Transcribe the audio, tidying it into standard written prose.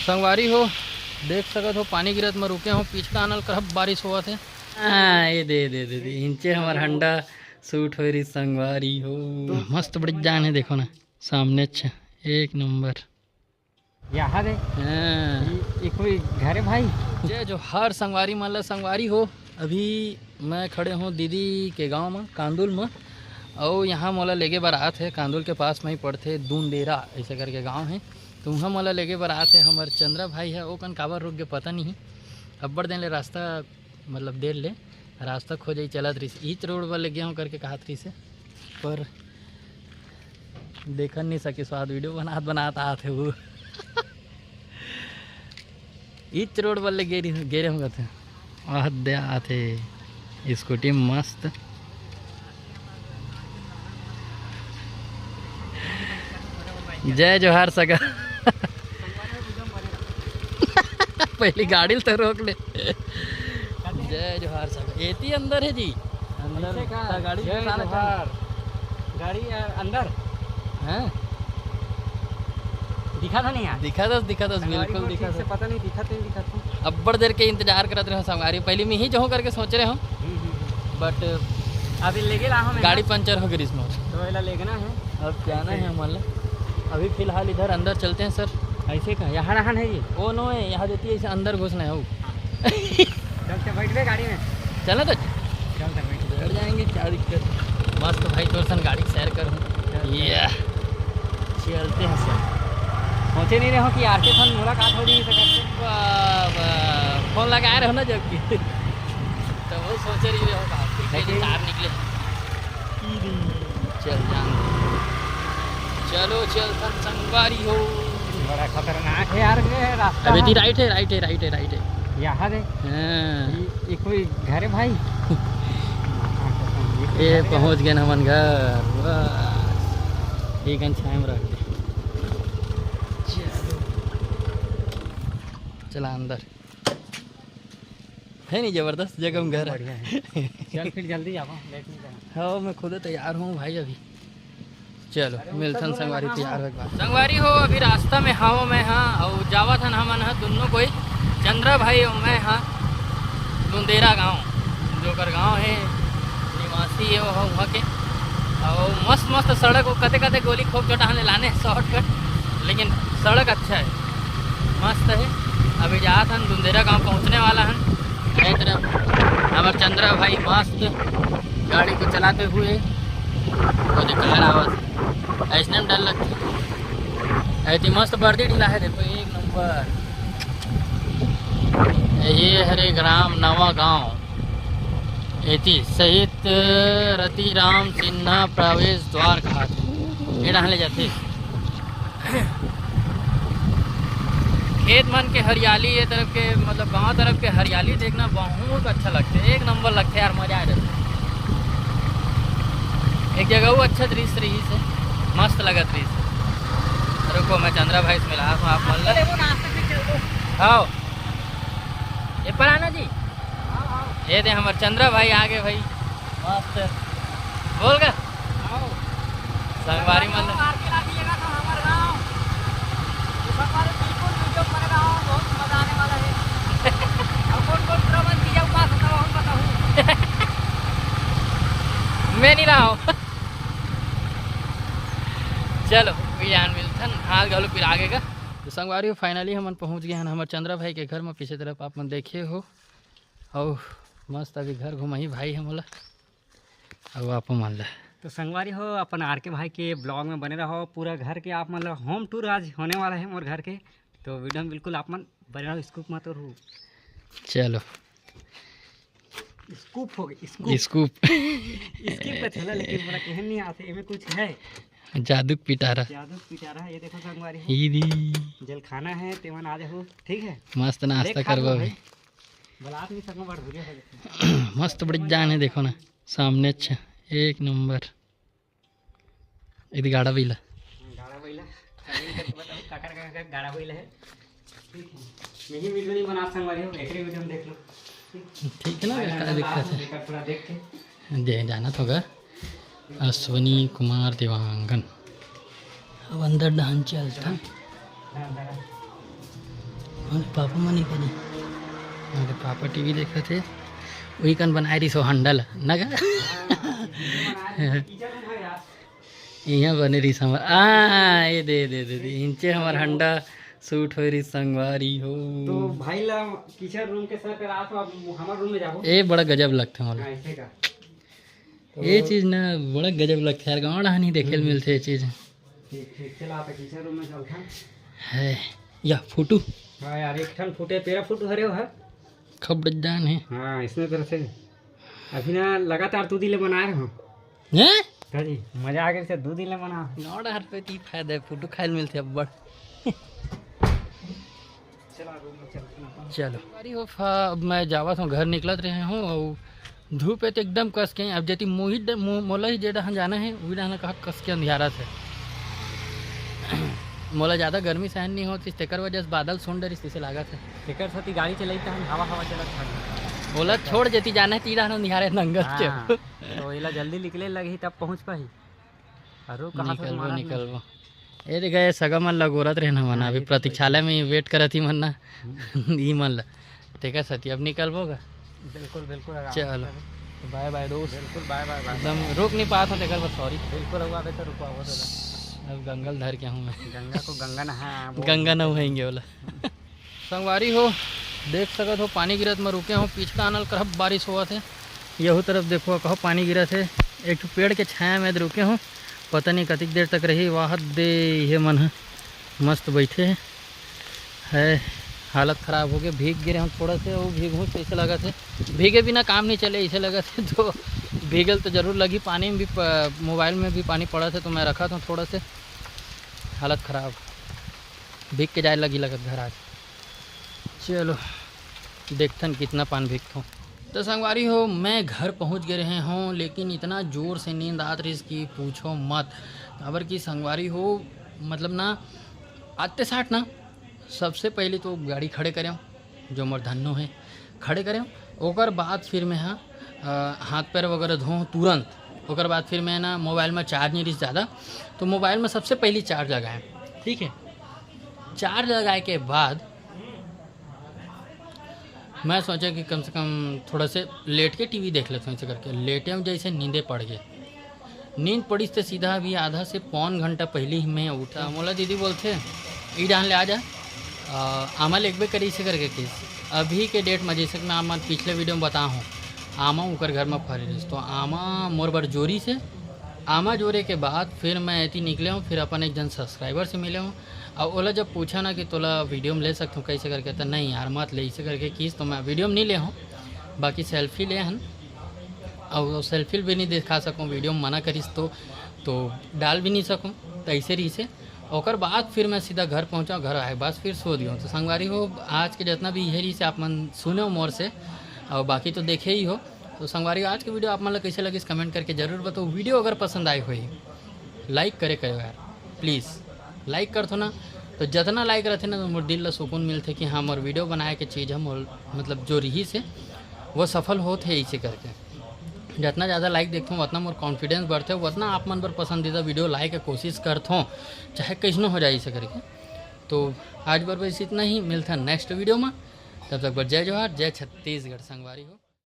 संगवारी हो देख सकत हो पानी गिरत में रुके हो पीछे आनल करब बारिश हुआ थे। ये दे इंचे हमार हंडा सूट हो रही संगवारी हो मस्त बड़ी जान है देखो ना सामने अच्छा एक नंबर यहाँ दे कोई घर है भाई। जय जो हर संगवारी मान ला संगवारी हो। अभी मैं खड़े हूँ दीदी के गांव में कांदुल में और यहाँ मोला लेके बारात है कांदुल के पास में ही पड़ते दूनदेरा ऐसे करके गांव है तो वहाँ मोला लेके बारात है हमारे चंद्रा भाई है वो कन काबर रुक के पता नहीं अब्बड़ दिन ले रास्ता मतलब देर ले रास्ता खोजे चलत रही ईच रोड पर ले गया हूँ करके कहत रही से पर देख नहीं सके स्वाद वीडियो बनात आते वो ईच रोड पर ले गेरे होंगे थे दे आते स्कूटी मस्त जय जोहार सगा पहली गाड़ी तो रोक ले जय जोहार सगा एती अंदर है जी अंदर का गाड़ी गाड़ी अंदर हैं दिखा था नहीं यार दिखा था बिल्कुल दिखा था पता नहीं दिखा था अब्बड़ देर के इंतजार करते रहे संगवारी पहले में ही जो करके सोच रहे हो बट अभी लेके ला हूं गाड़ी पंचर हो गई इसमें तो वाला लेना है अब जाना है हमारा अभी फिलहाल इधर अंदर चलते हैं सर ऐसे का यहाँ रहन है ये वो नो है यहाँ देती है इसे अंदर घुसना है वो चल बैठ गए गाड़ी में चलो तो चल बैठ जाएंगे क्या दिक्कत मस्त भाई तो सन गाड़ी सैर करूँ ये चलते हैं सर सोचे नहीं रहे हो कि आरके सन मुलाकात हो रही है फोन लगाए रहो ना जबकि तो वो सोचे रही रहे हो कहाँ तार निकले चल जान चलो चल संगवारी हो बड़ा खतरनाक है यार ये रास्ता अबे दी राइट है यहाँ दे ये कोई घर है भाई ये पहुँच गए हमन घर एक छाया में रख दे चला अंदर है नहीं जबरदस्त जगह में घर बढ़िया है चल फिर जल्दी आओ लेट नहीं करना हाँ मैं खुद तैयार हूँ भाई अभी चलो मिलथन संगवारी तैयार हो संगवारी हो अभी रास्ता में हाँ मैं हाँ और जावा था हमन हाँ दोनों कोई चंद्रा भाई और मैं हाँ दूनदेरा गांव जोकर गांव है निवासी है वहाँ के और मस्त सड़क वो कते गोली खोप चोटा हमें लाने शॉर्टकट लेकिन सड़क अच्छा है मस्त है। अभी जा था दूनदेरा गांव पहुंचने वाला है एक तरफ हमारे चंद्रा भाई मस्त गाड़ी को चलाते हुए तो घर आवाज ऐसने में डर लगता ऐसी मस्त बर्दी ढीला है देखो एक नंबर ये हरे ग्राम नवा गांव एती सहित रतिराम सिन्हा प्रवेश द्वार घाट ये डाले जाते खेत मन के हरियाली ये तरफ के मतलब गांव तरफ के हरियाली देखना बहुत अच्छा लगता है एक नंबर लगता है यार मजा आ जाता है एक जगह वो अच्छा दृश्य रही से मस्त लगा दृश्य रुको मैं चंद्रा भाई से मिला हूँ आप मान हाँ ये पर आना जी ये दे हमारे चंद्रा भाई आगे भाई मस्त बोल कर संगवारी मन मैं नहीं रहा हूँ चलो यान मिलथन हाथ गलो फिर आगे का तो संगवारी हो फाइनली हम पहुँच गए हैं हमारे चंद्रा भाई के घर में पीछे तरफ आप मन देखे हो और मस्त अभी घर घुमाई भाई है मोला और आप मान ला तो संगवारी हो अपन आर के भाई के ब्लॉग में बने रहो पूरा घर के आप मतलब होम टूर आज होने वाला है मोर घर के तो वीडियो में बिल्कुल आप मन बने रहो स्कूप मत रू चलो स्कूप हो गई स्कूप पे चला लेकिन मेरा कहन नहीं आते इनमें कुछ है जादू पिटारा ये देखो संगवारी जल खाना है तेवन आ जाओ ठीक है मस्त नाश्ता करवा भाई बलात नहीं सकूं बड़ भूरिया है मस्त बड़ी जान है देखो ना सामने अच्छा एक नंबर इधर गाड़ा बैला गाड़ा बैला है यही वीडियो नहीं बना संगवारी हो एकरे वीडियो में देख लो ठीक है ना क्या दिक्कत है पूरा देख के जाना तो होगा अश्वनी कुमार देवांगन अब अंदर डांस चलता पापा मनी कनी अरे पापा टीवी देखा थे वही कन बनाए रही सो हंडल ना का यहाँ बने रही समर ये दे इंचे हमार हंडा सूट हो रही संगवारी हो। तो भाई ला किचन रूम के सर पे रात में हमारे रूम में जाओ। ये बड़ा गजब लगता है मला ऐसे का तो ये चीज़ ना बड़ा गजब लगता है गाँव नहीं देखे मिलते ये चीज़। ठीक चला तो किचन रूम में चलता है या फोटो। हाँ यार एक ठन फुटे तेरा फोटो हरे हो है खब जान है। हाँ इसमें तरह से अभी ना लगातार 2 दिन बना रहे हो हैं जी मजा आ गया से 2 दिन बना 9 रुपये की फायदा है फोटो खाए मिलते अब बड़ चलो अरे हो अब मैं जावा हूँ घर निकलत रहे हूँ और धूप है तो एकदम कस के अब जति मोहित मोला ही जेडा जाना है वही डाना कहा कस के अंधियारा से मोला ज़्यादा गर्मी सहन नहीं होती तेकर वजह से बादल सुन डरी से लागत है टेकर साथी गाड़ी चलाई तो हम हवा चलत था बोला छोड़ जेती जाना है तीड़ा अंधियारे नंगत के तो इला जल्दी निकले लगी तब पहुँच पाही अरे निकलबो ये देख गए सगा मन लगोरत रहे ना मना अभी प्रतीक्षालय में वेट करत ही मन ना ई मन ला ठीक है सती अब निकलबो का बिल्कुल चलो बाय बाय दोस्त बिल्कुल बाय एकदम रुक नहीं पाता तेकर बस सॉरी बिल्कुल हुआ तो रुको अब गंगल धर के हूँ मैं गंगा को गंगा नहा गंगा नहाएंगे बोला संगवारी हो देख सकत हो पानी गिरत में रुके हो पिछला आनल करब बारिश हुआ थे यहू तरफ देखो कहो पानी गिरा थे एक पेड़ के छाया में रुके हो पता नहीं कतिक देर तक रही वाहत दे ये मन है मस्त बैठे है हालत ख़राब हो गई भीग गिरे हम थोड़ा से वो भीग हूँ ऐसे लगा थे भीगे बिना काम नहीं चले ऐसे लगा थे तो भीगल तो ज़रूर लगी पानी में भी मोबाइल में भी पानी पड़ा था तो मैं रखा था थोड़ा से हालत ख़राब भीग के जाए लगी लगत घर आज। चलो देखथन कितना पानी भीगता हूँ। तो संगवारी हो मैं घर पहुँच गए रहे हूँ लेकिन इतना ज़ोर से नींद आत रही इसकी पूछो मत। खबर की संगवारी हो मतलब ना आते साठ ना सबसे पहले तो गाड़ी खड़े करें जो मोर धन्नो है खड़े करें ओकर बाद फिर मैं हाँ हाथ पैर वगैरह धो तुरंत ओकर बाद फिर मैं ना मोबाइल में चार्ज नहीं रही ज़्यादा तो मोबाइल में सबसे पहले चार्ज लगाएं ठीक है। चार्ज लगाए के बाद मैं सोचा कि कम से कम थोड़ा से लेट के टीवी देख लेता हूँ ऐसे करके लेटे हम जैसे नींदे पड़ गए नींद पड़ी तो सीधा अभी आधा से पौन घंटा पहले ही मैं उठा मोला दीदी बोलते ई डान ले आ जा आमा लेखबे करी से करके किस अभी के डेट में जैसे मैं आमा पिछले वीडियो में बता हूँ आमा उकर घर में फरे रही तो आमा मोर बर जोरी से आमा जोरे के बाद फिर मैं ऐसी निकले हूँ फिर अपन एक जन सब्सक्राइबर से मिले हूँ और ओला जब पूछा ना कि तोला वीडियो में ले सकता हूँ कैसे करके तो नहीं यार मत ले ऐसे करके किस तो मैं वीडियो में नहीं ले हूँ बाकी सेल्फी ले हन और सेल्फी भी नहीं दिखा सकूँ वीडियो में मना करीस तो डाल भी नहीं सकूँ तो ऐसे रही से और बाद फिर मैं सीधा घर पहुँचा घर आए बस फिर सो दियो। तो संगवारी हो आज के जितना भी यही रही से आप मन सुने मोर से और बाकी तो देखे ही हो। तो संगवारी आज की वीडियो आप मन कैसे लगी कमेंट करके जरूर बताओ। वीडियो अगर पसंद आई हुई लाइक करे करो यार प्लीज़ लाइक कर थो ना तो जितना लाइक रहते ना तो मोर दिल ला सुकून मिलते कि हाँ मोर वीडियो बनाए के चीज़ हम मतलब जो रही से वो सफल होते है ऐसे करके जितना ज़्यादा लाइक देखता हूँ उतना मोर कॉन्फिडेंस बढ़ते उतना आप मन पर पसंदीदा वीडियो लाए के कोशिश करता हूँ चाहे कैसनो हो जाए ऐसे करके। तो आज बार बस इतना ही मिलता है नेक्स्ट वीडियो में तब तक पर जय जोहार जय छत्तीसगढ़ संगवारी हो।